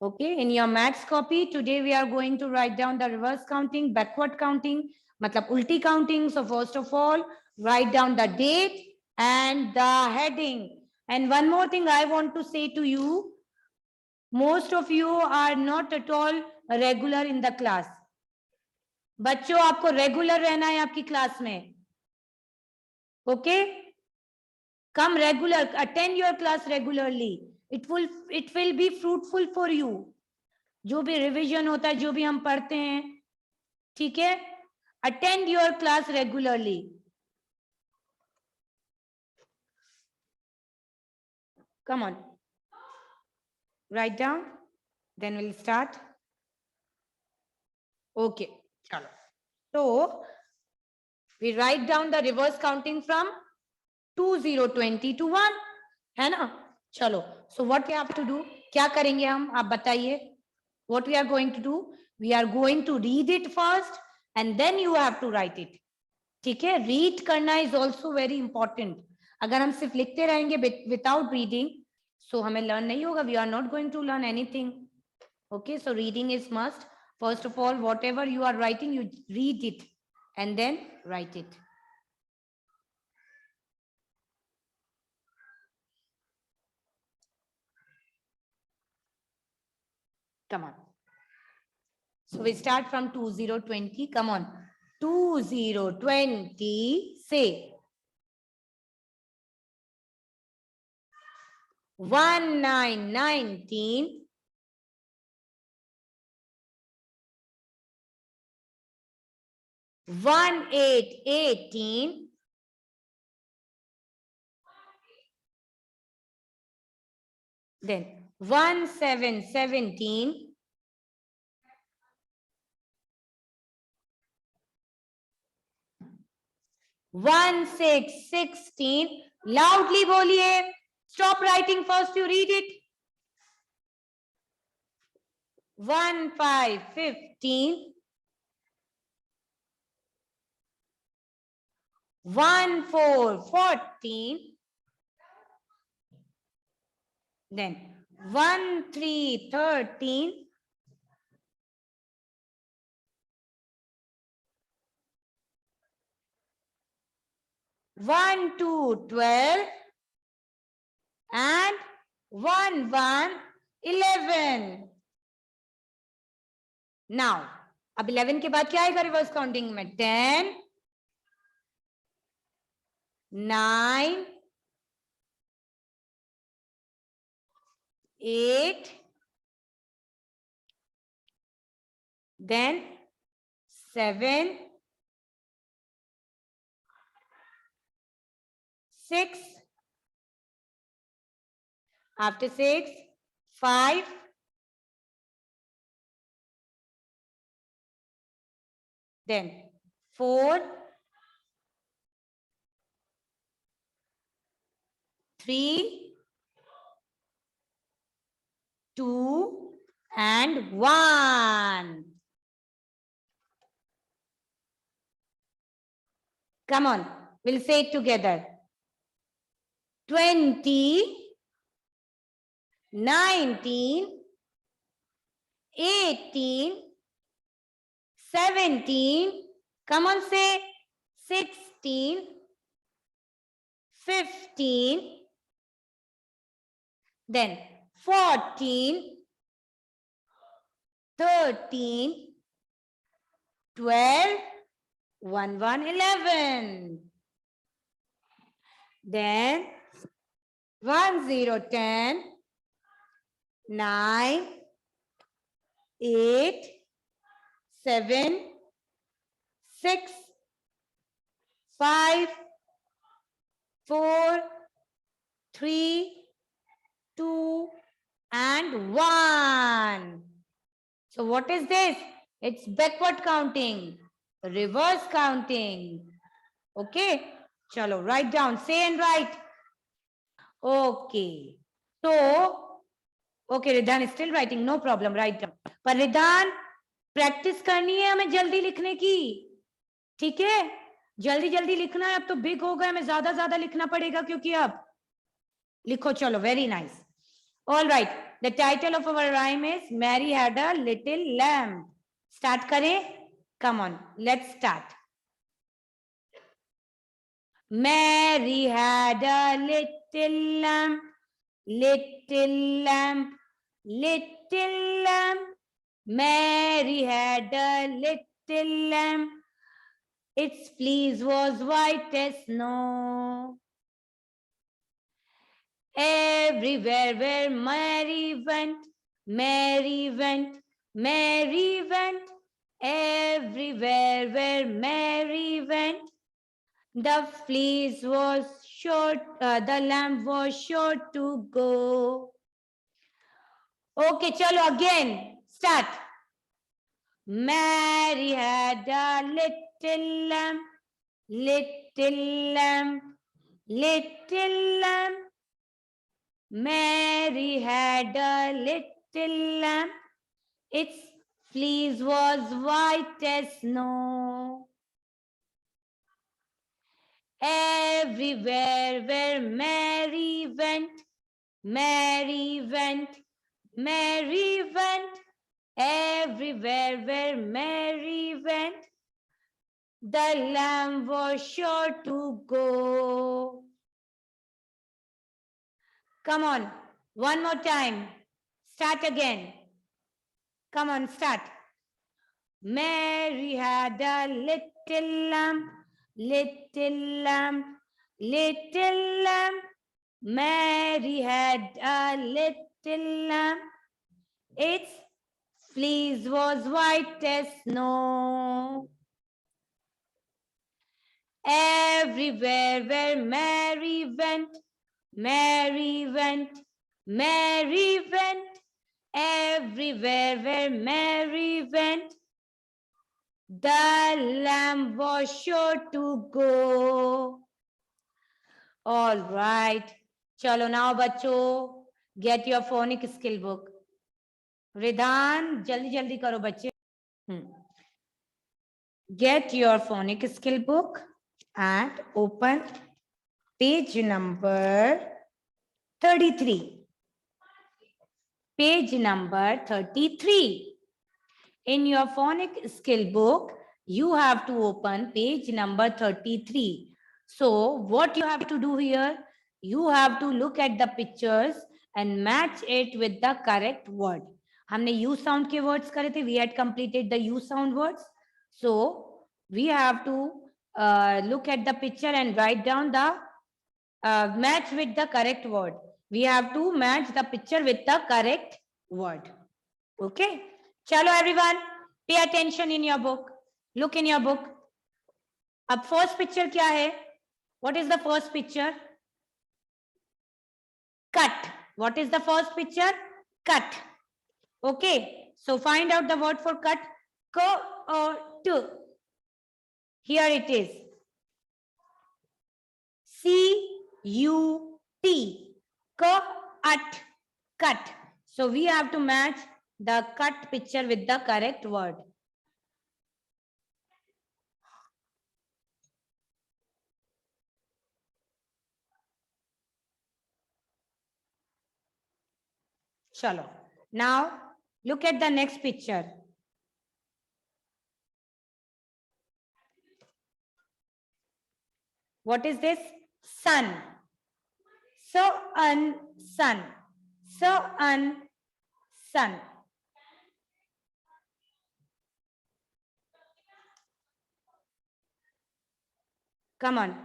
Okay, in your maths copy, today we are going to write down the reverse counting, backward counting, matlab ulti counting. So first of all, write down the date and the heading. And one more thing I want to say to you, most of you are not at all regular in the class. बच्चों आपको regular रहना है आपकी class में. Okay, come regular, attend your class regularly. It will be fruitful for you. जो भी revision होता है, जो भी हम पढ़ते हैं, ठीक है, attend your class regularly. Come on, write down, then will start. Okay, चलो. तो we write down the reverse counting from 2020 to 1, है ना. चलो, so what we have to do, क्या करेंगे हम, आप बताइए. What we are going to do, we are going to read it first and then you have to write it. ठीक है, read करना is also very important. अगर हम सिर्फ लिखते रहेंगे without reading, so हमें learn नहीं होगा. We are not going to learn anything. Okay, so reading is must. First of all, whatever you are writing, you read it and then write it. Come on. So we start from 2020. Come on. 2020, say. 1919. 1818. Then 1717. 1616. Loudly बोलिए. Stop writing first, you read it. 1515. 1414. Then 1313. 1212 and 1111. Now, अब 11 के बाद क्या आएगा reverse counting में? 10, 9, 8, then 7, 6, after 6, 5, then 4, 3, 2, and 1. Come on, we'll say it together. 20, 19, 18, 17, come on, say 16, 15, then 14, 13, 12, 11. Then 10, 9, 8, 7, 6, 5, 4, 3, 2, and 1. So what is this? It's backward counting, reverse counting. Okay, chalo, write down, say and write. Okay, so, okay, Ridhan is still writing, no problem, write down. पर रिदान practice करनी है हमें जल्दी लिखने की, ठीक है, जल्दी जल्दी लिखना है. अब तो बिग हो गया, हमें ज्यादा लिखना पड़ेगा क्योंकि अब लिखो. चलो, very nice. All right, The title of our rhyme is Mary Had a Little Lamb. Start kare? Come on, let's start. Mary had a little lamb, little lamb, little lamb. Mary had a little lamb. Its fleece was white as snow. Everywhere where Mary went, Mary went, Mary went. Everywhere where Mary went, the fleece was sure, the lamb was sure to go. Okay, chalo again. Start. Mary had a little lamb, little lamb, little lamb. Mary had a little lamb. Its fleece was white as snow. Everywhere where Mary went, Mary went, Mary went. Everywhere where Mary went, the lamb was sure to go. Come on, one more time. Start again. Come on, start. Mary had a little lamb, little lamb, little lamb. Mary had a little lamb. Its fleece was white as snow. Everywhere where Mary went, Mary went, Mary went. Everywhere where Mary went, the lamb was sure to go. All right. Chalo now, bachcho, get your phonic skill book. Ridhan, jaldi jaldi karo bachche. Get your phonic skill book and open page number 33. Page number 33. In your phonic skill book, you have to open page number 33. So what you have to do here, you have to look at the pictures and match it with the correct word. हमने U sound के words करे थे. We had completed the U sound words. So we have to look at the picture and write down the match with the correct word. We have to match the picture with the correct word. Okay. Chalo everyone, pay attention in your book. Look in your book. अब first picture क्या है? What is the first picture? Cut. What is the first picture? Cut. Okay. So find out the word for cut. Cut. Here it is. C-U-T. Cut. Cut. So we have to match the cut picture with the correct word. Chalo. Now look at the next picture. What is this? Sun. Sun. Sun. Come on.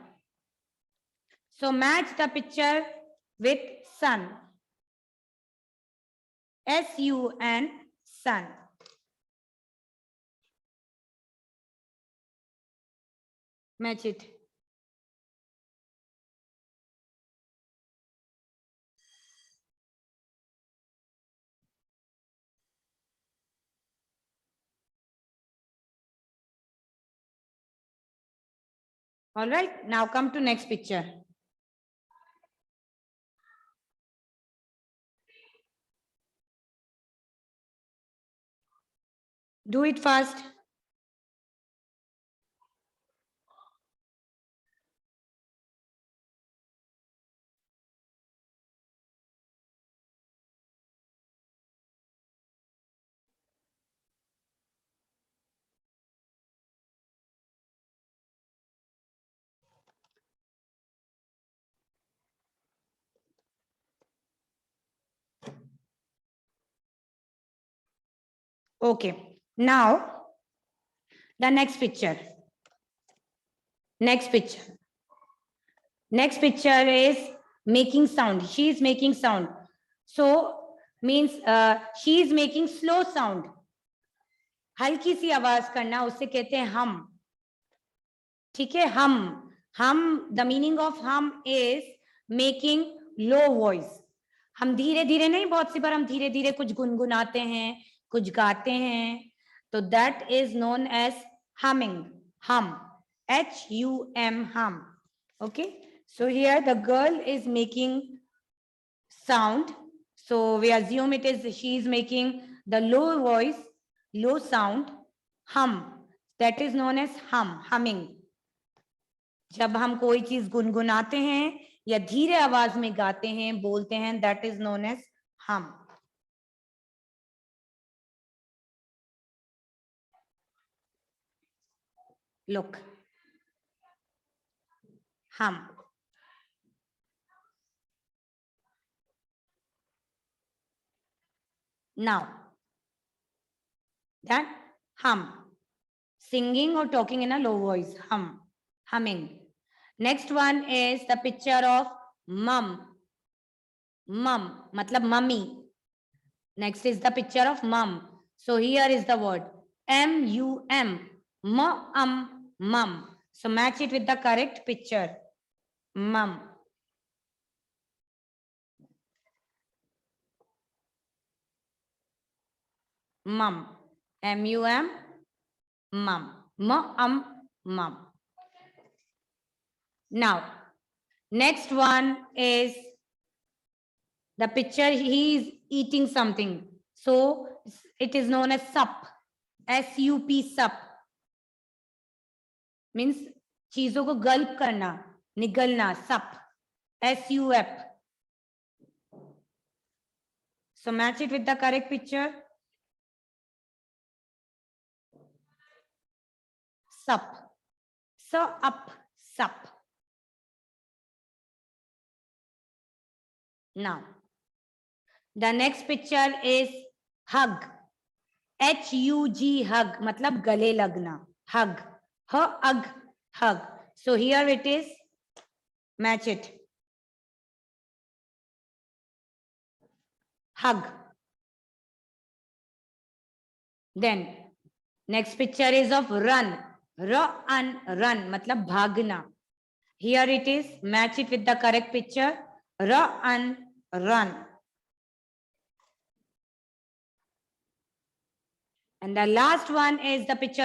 So match the picture with sun. S-U-N, sun. Match it. All right, now come to next picture. Do it fast. Okay. Now, the next picture. Next picture. Next picture is making sound. She is making sound. So means she is making slow sound. हल्की सी आवाज करना, उससे कहते हैं हम. ठीक है, हम द मीनिंग ऑफ हम इज मेकिंग लो वॉइस. हम धीरे धीरे नहीं, बहुत सी बार हम धीरे धीरे कुछ गुनगुनाते हैं, कुछ गाते हैं, तो that is known as humming. Hum, HUM, हम. Okay, so here the girl is making sound, so we assume it is she is making the low voice, low sound, hum. That is known as humming. जब हम कोई चीज गुनगुनाते हैं या धीरे आवाज में गाते हैं, बोलते हैं, that is known as hum. Look, hum. Now, that hum, singing or talking in a low voice, humming. Next one is the picture of mum. Mum, matlab mummy. Next is the picture of mum. So here is the word MUM, mum. So match it with the correct picture, mum. Mum, MUM, mum, mum. Now, next one is the picture, he is eating something. So it is known as sup, SUP, sup. Means चीजों को गल्प करना, निगलना, sup, SUP. So match it with the correct picture. Sup. So up, sup. Now, the next picture is hug. HUG, hug, matlab gale lagna, hug. Hug. So here it is, match it. Hug. Then, next picture is of run. Run, matlab bhagna. Here it is, match it with the correct picture. Run. And the last one is the picture